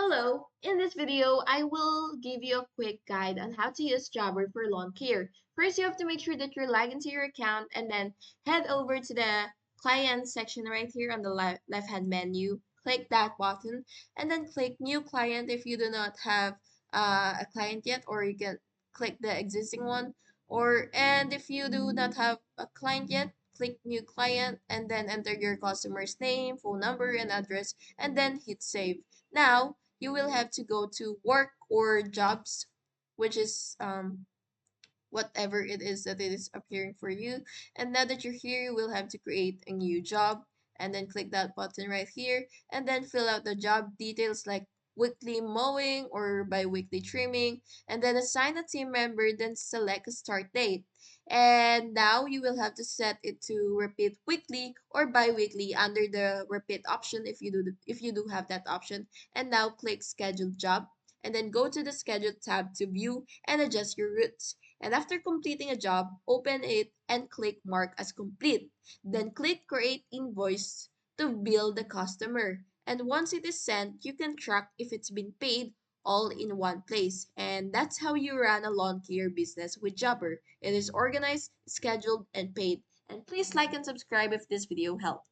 Hello, in this video, I will give you a quick guide on how to use Jobber for lawn care. First, you have to make sure that you're logged into your account and then head over to the client section right here on the left-hand menu. Click that button and then click new client if you do not have a client yet, or you can click the existing one. And if you do not have a client yet, click new client and then enter your customer's name, phone number, and address, and then hit save. Now, you will have to go to work or jobs, which is whatever it is that it is appearing for you. And now that you're here, you will have to create a new job and then click that button right here and then fill out the job details like weekly mowing or bi-weekly trimming, and then assign a team member, then select a start date. And now you will have to set it to repeat weekly or bi-weekly under the repeat option if you do have that option. And now click schedule job and then go to the schedule tab to view and adjust your routes. And after completing a job, open it and click mark as complete. Then click create invoice to bill the customer. And once it is sent, you can track if it's been paid all in one place. And that's how you run a lawn care business with Jobber. It is organized, scheduled, and paid. And please like and subscribe if this video helped.